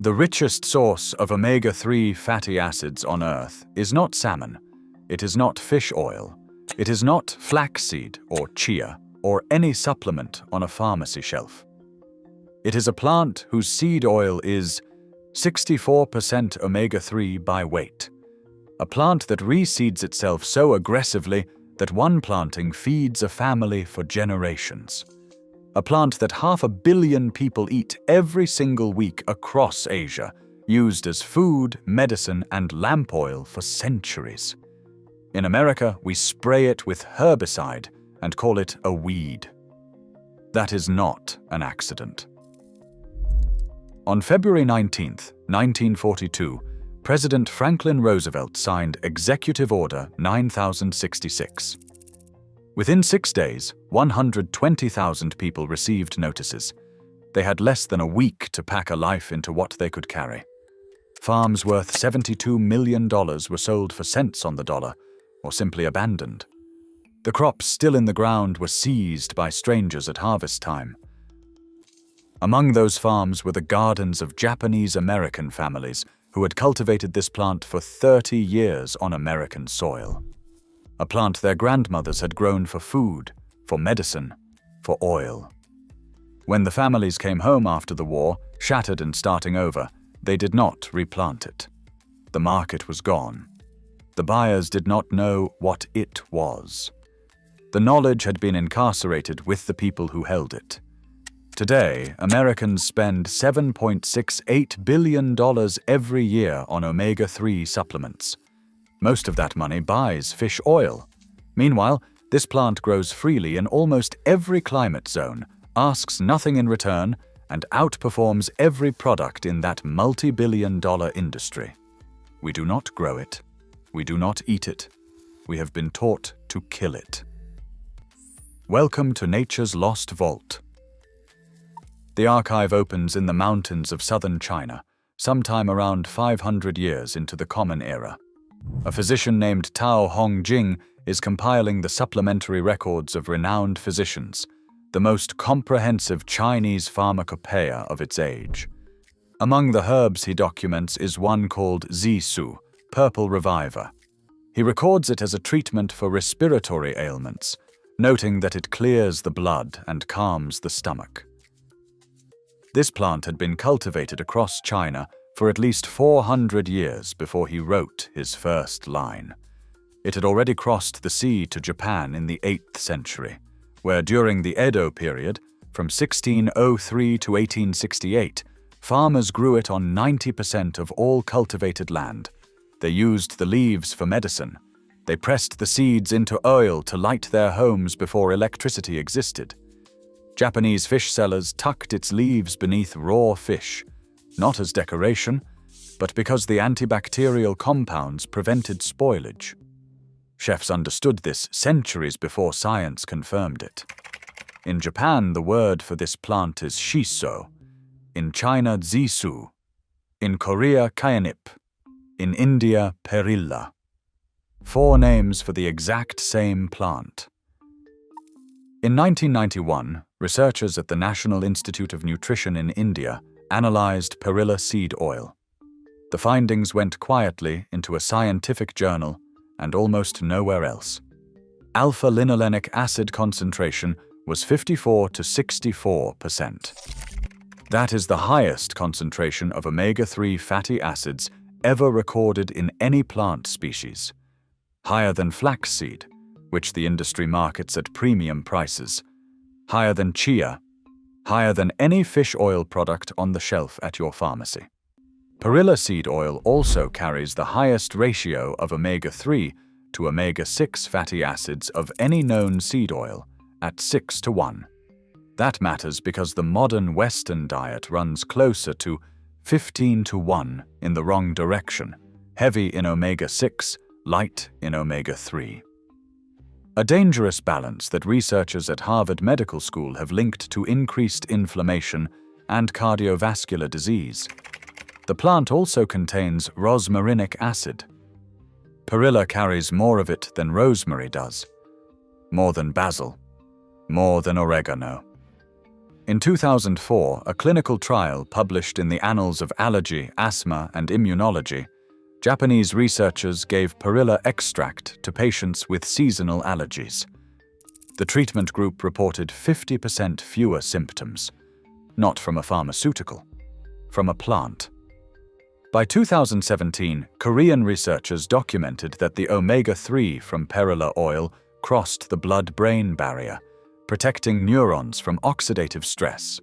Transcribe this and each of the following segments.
The richest source of omega-3 fatty acids on Earth is not salmon, it is not fish oil, it is not flaxseed or chia, or any supplement on a pharmacy shelf. It is a plant whose seed oil is 64% omega-3 by weight. A plant that reseeds itself so aggressively that one planting feeds a family for generations. A plant that 500 million people eat every single week across Asia, used as food, medicine, and lamp oil for centuries. In America, we spray it with herbicide and call it a weed. That is not an accident. On February 19, 1942, President Franklin Roosevelt signed Executive Order 9066. Within 6 days, 120,000 people received notices. They had less than a week to pack a life into what they could carry. Farms worth $72 million were sold for cents on the dollar, or simply abandoned. The crops still in the ground were seized by strangers at harvest time. Among those farms were the gardens of Japanese-American families who had cultivated this plant for 30 years on American soil. A plant their grandmothers had grown for food, for medicine, for oil. When the families came home after the war, shattered and starting over, they did not replant it. The market was gone. The buyers did not know what it was. The knowledge had been incarcerated with the people who held it. Today, Americans spend $7.68 billion every year on omega-3 supplements. Most of that money buys fish oil. Meanwhile, this plant grows freely in almost every climate zone, asks nothing in return, and outperforms every product in that multi-billion-dollar industry. We do not grow it. We do not eat it. We have been taught to kill it. Welcome to Nature's Lost Vault. The archive opens in the mountains of southern China, sometime around 500 years into the Common Era. A physician named Tao Hongjing is compiling the supplementary records of renowned physicians, the most comprehensive Chinese pharmacopoeia of its age. Among the herbs he documents is one called Zisu, Purple Reviver. He records it as a treatment for respiratory ailments, noting that it clears the blood and calms the stomach. This plant had been cultivated across China for at least 400 years before he wrote his first line. It had already crossed the sea to Japan in the 8th century, where during the Edo period, from 1603 to 1868, farmers grew it on 90% of all cultivated land. They used the leaves for medicine. They pressed the seeds into oil to light their homes before electricity existed. Japanese fish sellers tucked its leaves beneath raw fish, not as decoration, but because the antibacterial compounds prevented spoilage. Chefs understood this centuries before science confirmed it. In Japan, the word for this plant is shiso. In China, zisu. In Korea, cayennip. In India, perilla. 4 names for the exact same plant. In 1991, researchers at the National Institute of Nutrition in India analyzed perilla seed oil. The findings went quietly into a scientific journal and almost nowhere else. Alpha-linolenic acid concentration was 54 to 64%. That is the highest concentration of omega-3 fatty acids ever recorded in any plant species. Higher than flaxseed, which the industry markets at premium prices. Higher than chia. Higher than any fish oil product on the shelf at your pharmacy. Perilla seed oil also carries the highest ratio of omega-3 to omega-6 fatty acids of any known seed oil, at 6 to 1. That matters because the modern Western diet runs closer to 15 to 1 in the wrong direction, heavy in omega-6, light in omega-3. A dangerous balance that researchers at Harvard Medical School have linked to increased inflammation and cardiovascular disease. The plant also contains rosmarinic acid. Perilla carries more of it than rosemary does, more than basil, more than oregano. In 2004, a clinical trial published in the Annals of Allergy, Asthma, and Immunology, Japanese researchers gave perilla extract to patients with seasonal allergies. The treatment group reported 50% fewer symptoms, not from a pharmaceutical, from a plant. By 2017, Korean researchers documented that the omega-3 from perilla oil crossed the blood-brain barrier, protecting neurons from oxidative stress.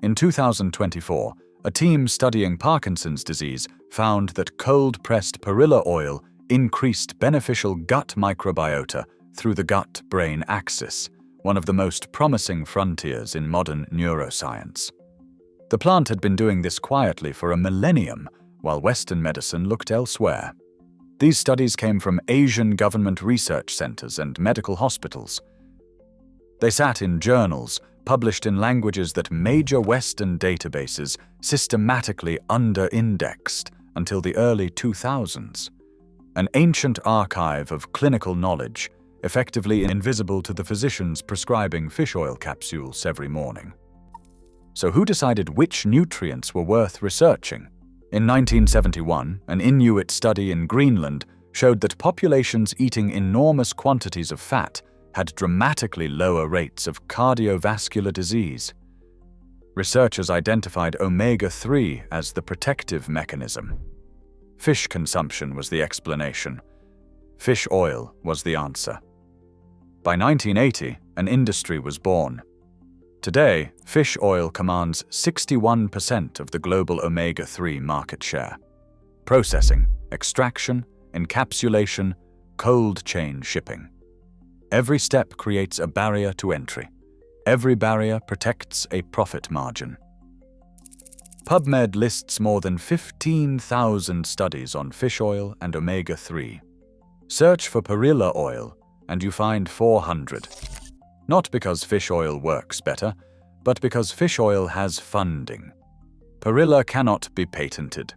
In 2024, a team studying Parkinson's disease found that cold-pressed perilla oil increased beneficial gut microbiota through the gut-brain axis, one of the most promising frontiers in modern neuroscience. The plant had been doing this quietly for a millennium, while Western medicine looked elsewhere. These studies came from Asian government research centers and medical hospitals. They sat in journals published in languages that major Western databases systematically under-indexed until the early 2000s. An ancient archive of clinical knowledge, effectively invisible to the physicians prescribing fish oil capsules every morning. So who decided which nutrients were worth researching? In 1971, an Inuit study in Greenland showed that populations eating enormous quantities of fat had dramatically lower rates of cardiovascular disease. Researchers identified omega-3 as the protective mechanism. Fish consumption was the explanation. Fish oil was the answer. By 1980, an industry was born. Today, fish oil commands 61% of the global omega-3 market share. Processing, extraction, encapsulation, cold chain shipping. Every step creates a barrier to entry. Every barrier protects a profit margin. PubMed lists more than 15,000 studies on fish oil and omega-3. Search for perilla oil, and you find 400. Not because fish oil works better, but because fish oil has funding. Perilla cannot be patented.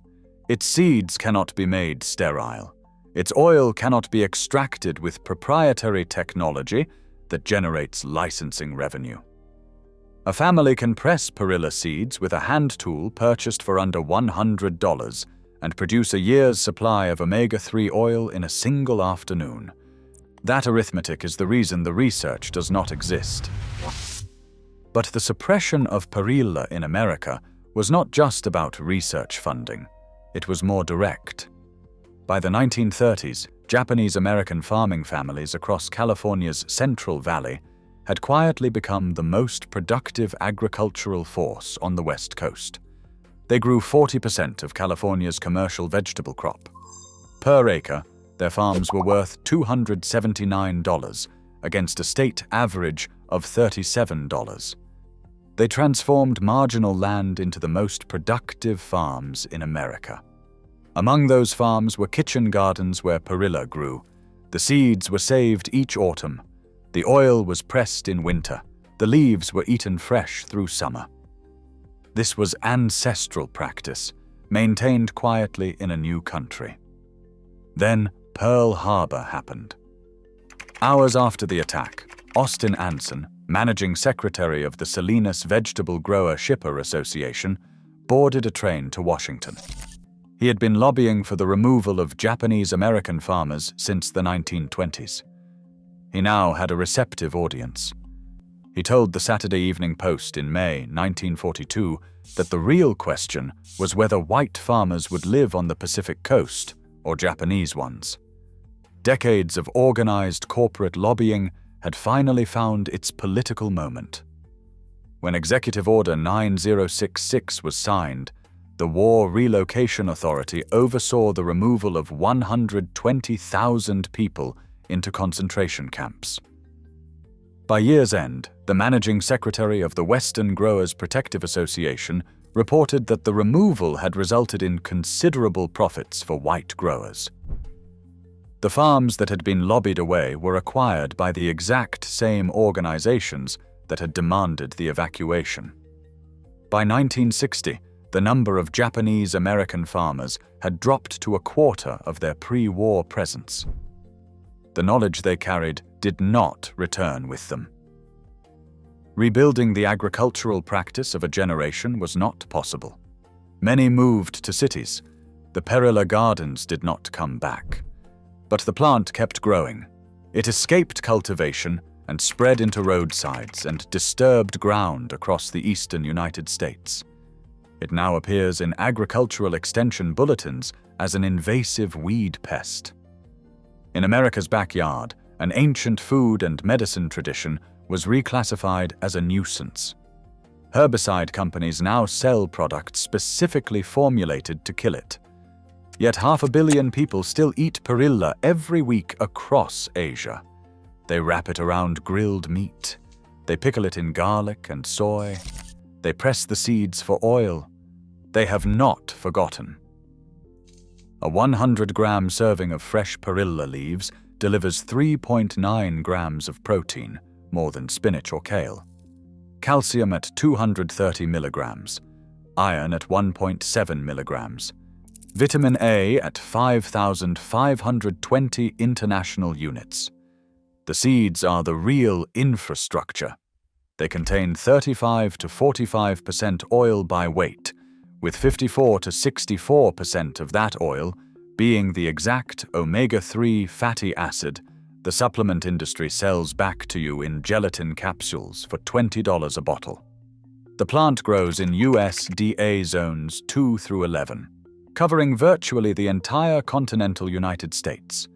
Its seeds cannot be made sterile. Its oil cannot be extracted with proprietary technology that generates licensing revenue. A family can press perilla seeds with a hand tool purchased for under $100 and produce a year's supply of omega-3 oil in a single afternoon. That arithmetic is the reason the research does not exist. But the suppression of perilla in America was not just about research funding. It was more direct. By the 1930s, Japanese-American farming families across California's Central Valley had quietly become the most productive agricultural force on the West Coast. They grew 40% of California's commercial vegetable crop. Per acre, their farms were worth $279 against a state average of $37. They transformed marginal land into the most productive farms in America. Among those farms were kitchen gardens where perilla grew. The seeds were saved each autumn. The oil was pressed in winter. The leaves were eaten fresh through summer. This was ancestral practice, maintained quietly in a new country. Then Pearl Harbor happened. Hours after the attack, Austin Anson, managing secretary of the Salinas Vegetable Grower Shipper Association, boarded a train to Washington. He had been lobbying for the removal of Japanese-American farmers since the 1920s. He now had a receptive audience. He told the Saturday Evening Post in May 1942 that the real question was whether white farmers would live on the Pacific coast or Japanese ones. Decades of organized corporate lobbying had finally found its political moment. When Executive Order 9066 was signed, the War Relocation Authority oversaw the removal of 120,000 people into concentration camps. By year's end, the managing secretary of the Western Growers Protective Association reported that the removal had resulted in considerable profits for white growers. The farms that had been lobbied away were acquired by the exact same organizations that had demanded the evacuation. By 1960, the number of Japanese-American farmers had dropped to a quarter of their pre-war presence. The knowledge they carried did not return with them. Rebuilding the agricultural practice of a generation was not possible. Many moved to cities. The perilla gardens did not come back. But the plant kept growing. It escaped cultivation and spread into roadsides and disturbed ground across the eastern United States. It now appears in agricultural extension bulletins as an invasive weed pest. In America's backyard, an ancient food and medicine tradition was reclassified as a nuisance. Herbicide companies now sell products specifically formulated to kill it. Yet 500 million people still eat perilla every week across Asia. They wrap it around grilled meat. They pickle it in garlic and soy. They press the seeds for oil. They have not forgotten. A 100-gram serving of fresh perilla leaves delivers 3.9 grams of protein, more than spinach or kale. Calcium at 230 milligrams. Iron at 1.7 milligrams. Vitamin A at 5,520 international units. The seeds are the real infrastructure. They contain 35 to 45% oil by weight, with 54 to 64% of that oil being the exact omega-3 fatty acid the supplement industry sells back to you in gelatin capsules for $20 a bottle. The plant grows in USDA zones 2 through 11, covering virtually the entire continental United States.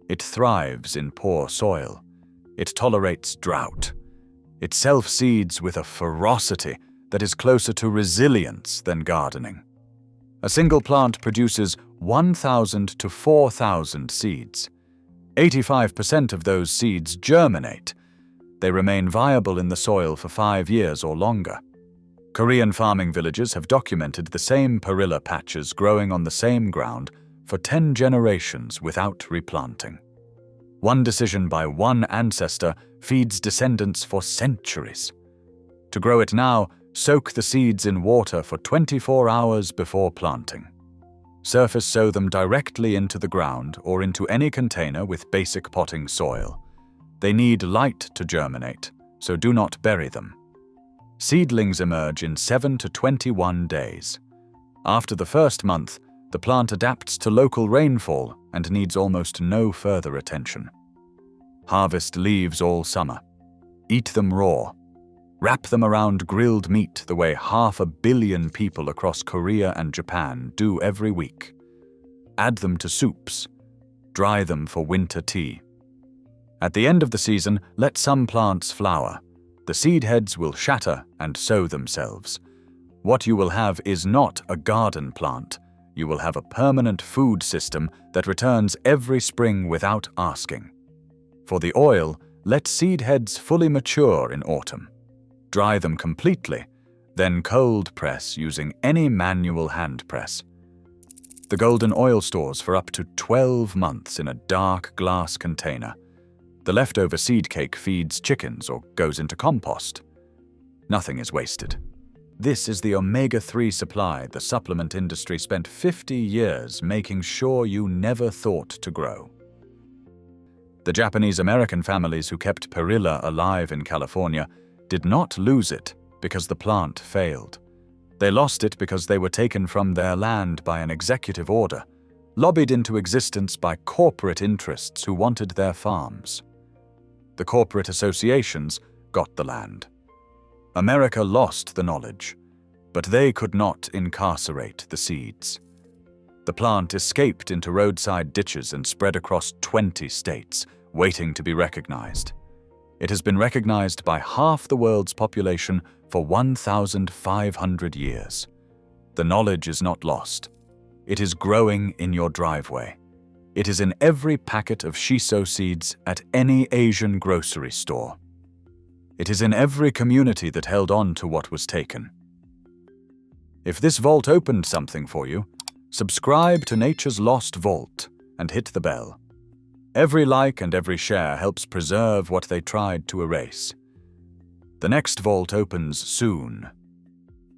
It thrives in poor soil. It tolerates drought. It self-seeds with a ferocity that is closer to resilience than gardening. A single plant produces 1,000 to 4,000 seeds. 85% of those seeds germinate. They remain viable in the soil for 5 years or longer. Korean farming villages have documented the same perilla patches growing on the same ground for 10 generations without replanting. One decision by one ancestor feeds descendants for centuries. To grow it now, soak the seeds in water for 24 hours before planting. Surface sow them directly into the ground or into any container with basic potting soil. They need light to germinate, so do not bury them. Seedlings emerge in 7 to 21 days. After the first month, the plant adapts to local rainfall and needs almost no further attention. Harvest leaves all summer. Eat them raw. Wrap them around grilled meat the way 500 million people across Korea and Japan do every week. Add them to soups. Dry them for winter tea. At the end of the season, let some plants flower. The seed heads will shatter and sow themselves. What you will have is not a garden plant. You will have a permanent food system that returns every spring without asking. For the oil, let seed heads fully mature in autumn. Dry them completely, then cold press using any manual hand press. The golden oil stores for up to 12 months in a dark glass container. The leftover seed cake feeds chickens or goes into compost. Nothing is wasted. This is the omega-3 supply the supplement industry spent 50 years making sure you never thought to grow. The Japanese-American families who kept perilla alive in California did not lose it because the plant failed. They lost it because they were taken from their land by an executive order, lobbied into existence by corporate interests who wanted their farms. The corporate associations got the land. America lost the knowledge, but they could not incarcerate the seeds. The plant escaped into roadside ditches and spread across 20 states, waiting to be recognized. It has been recognized by half the world's population for 1,500 years. The knowledge is not lost. It is growing in your driveway. It is in every packet of shiso seeds at any Asian grocery store. It is in every community that held on to what was taken. If this vault opened something for you, subscribe to Nature's Lost Vault and hit the bell. Every like and every share helps preserve what they tried to erase. The next vault opens soon.